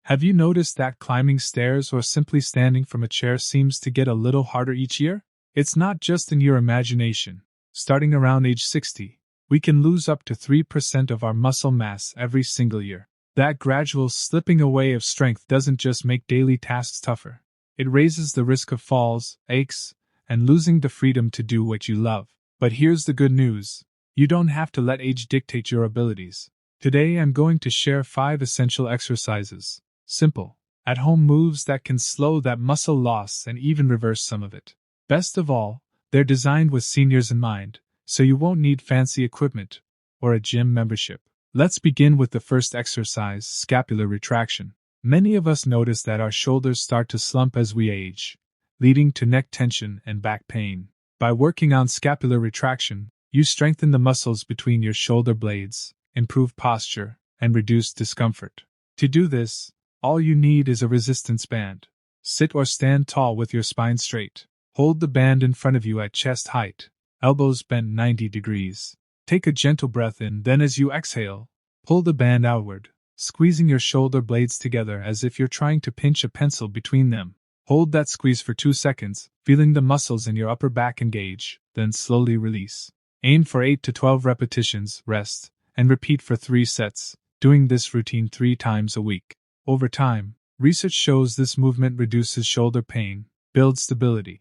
Have you noticed that climbing stairs or simply standing from a chair seems to get a little harder each year? It's not just in your imagination. Starting around age 60, we can lose up to 3% of our muscle mass every single year. That gradual slipping away of strength doesn't just make daily tasks tougher. It raises the risk of falls, aches, and losing the freedom to do what you love. But here's the good news. You don't have to let age dictate your abilities. Today I'm going to share 5 essential exercises. Simple, at-home moves that can slow that muscle loss and even reverse some of it. Best of all, they're designed with seniors in mind, so you won't need fancy equipment or a gym membership. Let's begin with the first exercise, scapular retraction. Many of us notice that our shoulders start to slump as we age, leading to neck tension and back pain. By working on scapular retraction, you strengthen the muscles between your shoulder blades, improve posture, and reduce discomfort. To do this, all you need is a resistance band. Sit or stand tall with your spine straight. Hold the band in front of you at chest height, elbows bent 90 degrees. Take a gentle breath in, then as you exhale, pull the band outward, squeezing your shoulder blades together as if you're trying to pinch a pencil between them. Hold that squeeze for 2 seconds, feeling the muscles in your upper back engage, then slowly release. Aim for 8 to 12 repetitions, rest, and repeat for 3 sets, doing this routine 3 times a week. Over time, research shows this movement reduces shoulder pain, builds stability,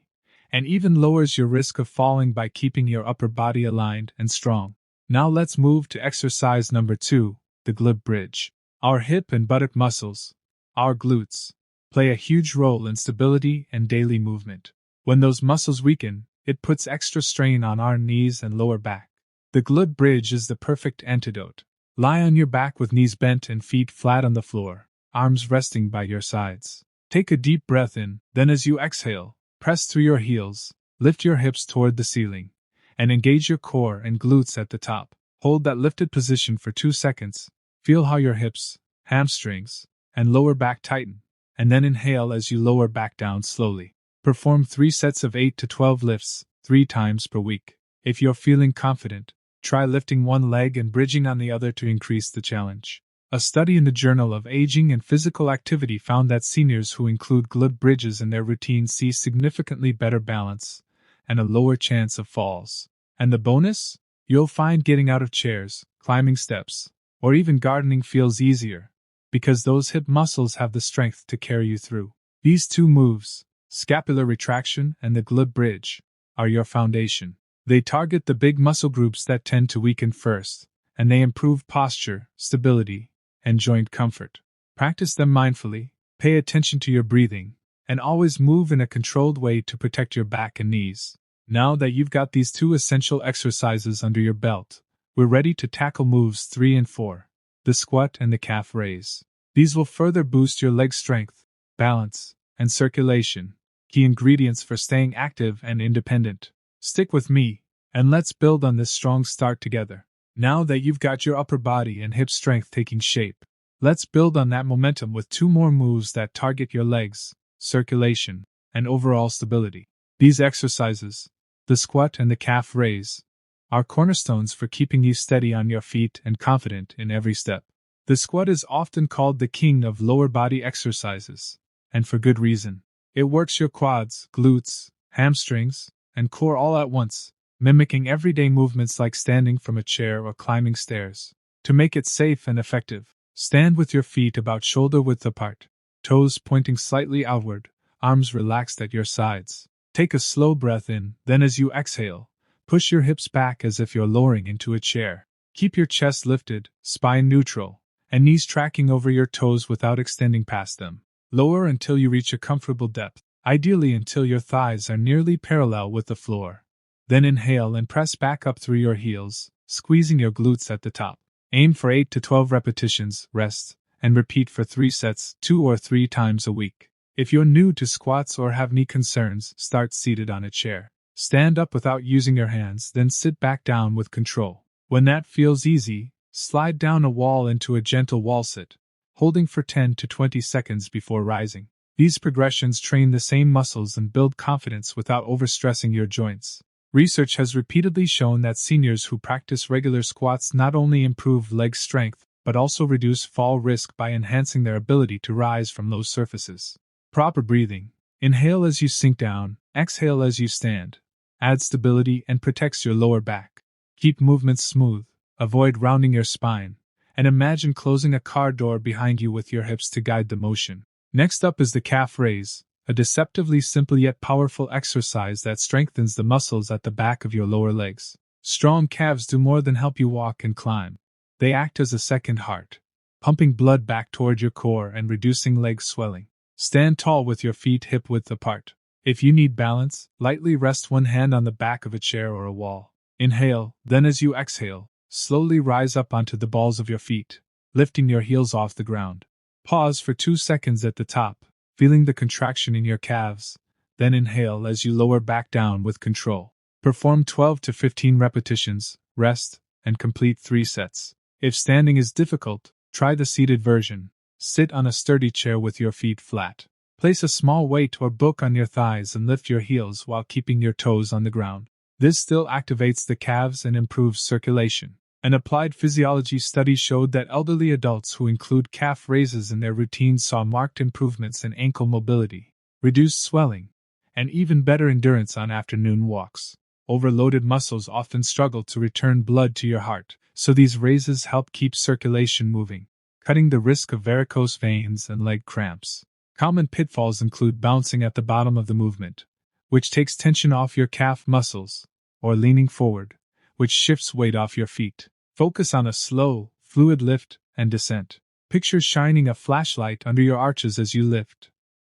and even lowers your risk of falling by keeping your upper body aligned and strong. Now let's move to exercise number 2, the glute bridge. Our hip and buttock muscles, our glutes, play a huge role in stability and daily movement. When those muscles weaken, it puts extra strain on our knees and lower back. The glute bridge is the perfect antidote. Lie on your back with knees bent and feet flat on the floor, arms resting by your sides. Take a deep breath in, then as you exhale, press through your heels, lift your hips toward the ceiling, and engage your core and glutes at the top. Hold that lifted position for 2 seconds. Feel how your hips, hamstrings, and lower back tighten, and then inhale as you lower back down slowly. Perform 3 sets of 8 to 12 lifts, 3 times per week. If you're feeling confident, try lifting one leg and bridging on the other to increase the challenge. A study in the Journal of Aging and Physical Activity found that seniors who include glute bridges in their routine see significantly better balance and a lower chance of falls. And the bonus? You'll find getting out of chairs, climbing steps, or even gardening feels easier, because those hip muscles have the strength to carry you through. These 2 moves, scapular retraction and the glute bridge, are your foundation. They target the big muscle groups that tend to weaken first, and they improve posture, stability, and joint comfort. Practice them mindfully, pay attention to your breathing, and always move in a controlled way to protect your back and knees. Now that you've got these 2 essential exercises under your belt, we're ready to tackle moves 3 and 4, the squat and the calf raise. These will further boost your leg strength, balance, and circulation, key ingredients for staying active and independent. Stick with me, and let's build on this strong start together. Now that you've got your upper body and hip strength taking shape, let's build on that momentum with 2 more moves that target your legs, circulation, and overall stability. These exercises, the squat and the calf raise, are cornerstones for keeping you steady on your feet and confident in every step. The squat is often called the king of lower body exercises, and for good reason. It works your quads, glutes, hamstrings, and core all at once, mimicking everyday movements like standing from a chair or climbing stairs. To make it safe and effective, stand with your feet about shoulder width apart, toes pointing slightly outward, arms relaxed at your sides. Take a slow breath in, then as you exhale, push your hips back as if you're lowering into a chair. Keep your chest lifted, spine neutral, and knees tracking over your toes without extending past them. Lower until you reach a comfortable depth, ideally until your thighs are nearly parallel with the floor. Then inhale and press back up through your heels, squeezing your glutes at the top. Aim for 8 to 12 repetitions, rest, and repeat for 3 sets, 2 or 3 times a week. If you're new to squats or have knee concerns, start seated on a chair. Stand up without using your hands, then sit back down with control. When that feels easy, slide down a wall into a gentle wall sit, holding for 10 to 20 seconds before rising. These progressions train the same muscles and build confidence without overstressing your joints. Research has repeatedly shown that seniors who practice regular squats not only improve leg strength, but also reduce fall risk by enhancing their ability to rise from low surfaces. Proper breathing. Inhale as you sink down, exhale as you stand. Adds stability and protects your lower back. Keep movements smooth, avoid rounding your spine, and imagine closing a car door behind you with your hips to guide the motion. Next up is the calf raise, a deceptively simple yet powerful exercise that strengthens the muscles at the back of your lower legs. Strong calves do more than help you walk and climb. They act as a second heart, pumping blood back toward your core and reducing leg swelling. Stand tall with your feet hip-width apart. If you need balance, lightly rest one hand on the back of a chair or a wall. Inhale, then as you exhale, slowly rise up onto the balls of your feet, lifting your heels off the ground. Pause for 2 seconds at the top, feeling the contraction in your calves, then inhale as you lower back down with control. Perform 12 to 15 repetitions, rest, and complete 3 sets. If standing is difficult, try the seated version. Sit on a sturdy chair with your feet flat. Place a small weight or book on your thighs and lift your heels while keeping your toes on the ground. This still activates the calves and improves circulation. An applied physiology study showed that elderly adults who include calf raises in their routines saw marked improvements in ankle mobility, reduced swelling, and even better endurance on afternoon walks. Overloaded muscles often struggle to return blood to your heart, so these raises help keep circulation moving, cutting the risk of varicose veins and leg cramps. Common pitfalls include bouncing at the bottom of the movement, which takes tension off your calf muscles, or leaning forward, which shifts weight off your feet. Focus on a slow, fluid lift and descent. Picture shining a flashlight under your arches as you lift.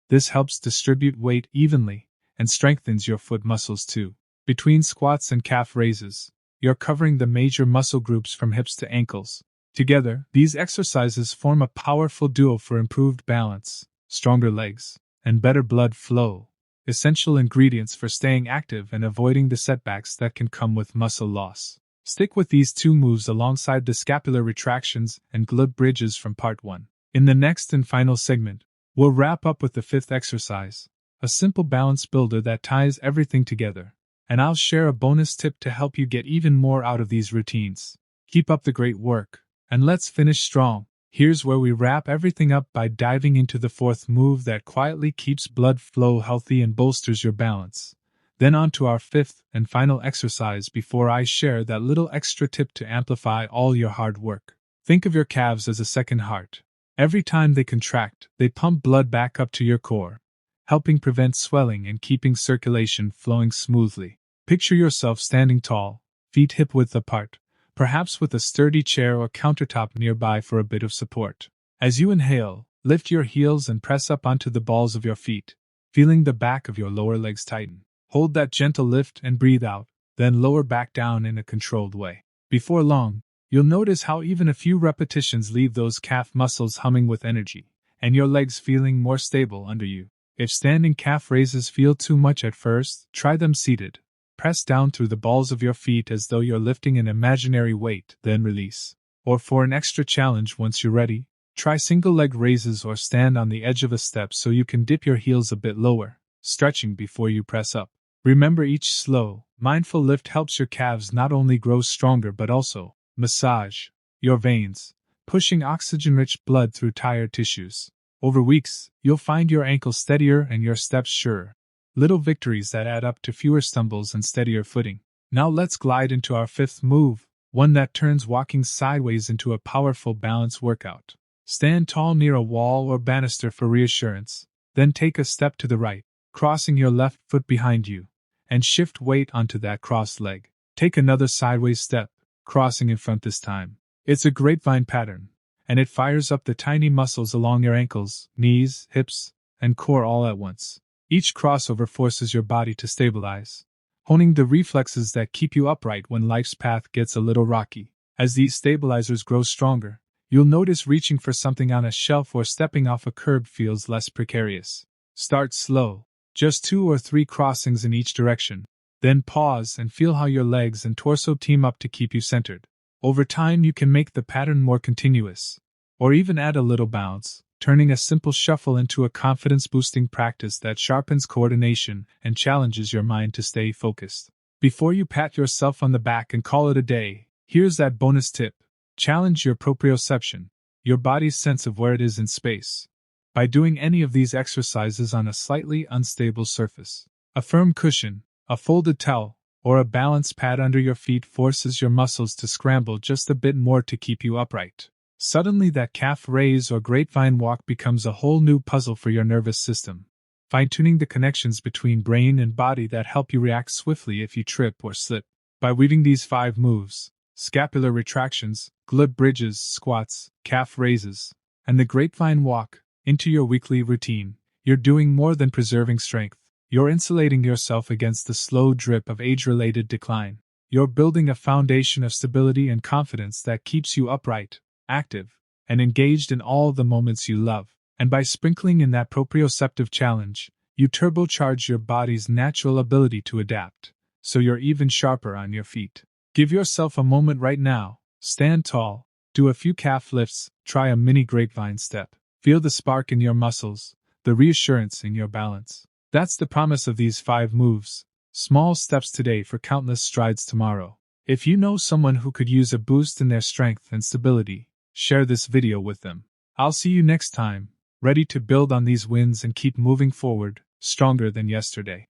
This helps distribute weight evenly and strengthens your foot muscles too. Between squats and calf raises, you're covering the major muscle groups from hips to ankles. Together, these exercises form a powerful duo for improved balance, stronger legs, and better blood flow, essential ingredients for staying active and avoiding the setbacks that can come with muscle loss. Stick with these 2 moves alongside the scapular retractions and glute bridges from part 1. In the next and final segment, we'll wrap up with the 5th exercise, a simple balance builder that ties everything together. And I'll share a bonus tip to help you get even more out of these routines. Keep up the great work, and let's finish strong. Here's where we wrap everything up by diving into the 4th move that quietly keeps blood flow healthy and bolsters your balance. Then on to our 5th and final exercise before I share that little extra tip to amplify all your hard work. Think of your calves as a second heart. Every time they contract, they pump blood back up to your core, helping prevent swelling and keeping circulation flowing smoothly. Picture yourself standing tall, feet hip-width apart, perhaps with a sturdy chair or countertop nearby for a bit of support. As you inhale, lift your heels and press up onto the balls of your feet, feeling the back of your lower legs tighten. Hold that gentle lift and breathe out, then lower back down in a controlled way. Before long, you'll notice how even a few repetitions leave those calf muscles humming with energy, and your legs feeling more stable under you. If standing calf raises feel too much at first, try them seated. Press down through the balls of your feet as though you're lifting an imaginary weight, then release. Or for an extra challenge once you're ready, try single leg raises or stand on the edge of a step so you can dip your heels a bit lower, stretching before you press up. Remember, each slow, mindful lift helps your calves not only grow stronger but also massage your veins, pushing oxygen-rich blood through tired tissues. Over weeks, you'll find your ankles steadier and your steps surer. Little victories that add up to fewer stumbles and steadier footing. Now let's glide into our 5th move, one that turns walking sideways into a powerful balance workout. Stand tall near a wall or banister for reassurance, then take a step to the right, crossing your left foot behind you, and shift weight onto that crossed leg. Take another sideways step, crossing in front this time. It's a grapevine pattern, and it fires up the tiny muscles along your ankles, knees, hips, and core all at once. Each crossover forces your body to stabilize, honing the reflexes that keep you upright when life's path gets a little rocky. As these stabilizers grow stronger, you'll notice reaching for something on a shelf or stepping off a curb feels less precarious. Start slow, just 2 or 3 crossings in each direction. Then pause and feel how your legs and torso team up to keep you centered. Over time you can make the pattern more continuous, or even add a little bounce, turning a simple shuffle into a confidence-boosting practice that sharpens coordination and challenges your mind to stay focused. Before you pat yourself on the back and call it a day, here's that bonus tip. Challenge your proprioception, your body's sense of where it is in space, by doing any of these exercises on a slightly unstable surface. A firm cushion, a folded towel, or a balance pad under your feet forces your muscles to scramble just a bit more to keep you upright. Suddenly that calf raise or grapevine walk becomes a whole new puzzle for your nervous system, fine-tuning the connections between brain and body that help you react swiftly if you trip or slip. By weaving these 5 moves, scapular retractions, glute bridges, squats, calf raises, and the grapevine walk, into your weekly routine, you're doing more than preserving strength. You're insulating yourself against the slow drip of age-related decline. You're building a foundation of stability and confidence that keeps you upright, active, and engaged in all the moments you love. And by sprinkling in that proprioceptive challenge, you turbocharge your body's natural ability to adapt, so you're even sharper on your feet. Give yourself a moment right now, stand tall, do a few calf lifts, try a mini grapevine step. Feel the spark in your muscles, the reassurance in your balance. That's the promise of these 5 moves, small steps today for countless strides tomorrow. If you know someone who could use a boost in their strength and stability, share this video with them. I'll see you next time, ready to build on these wins and keep moving forward, stronger than yesterday.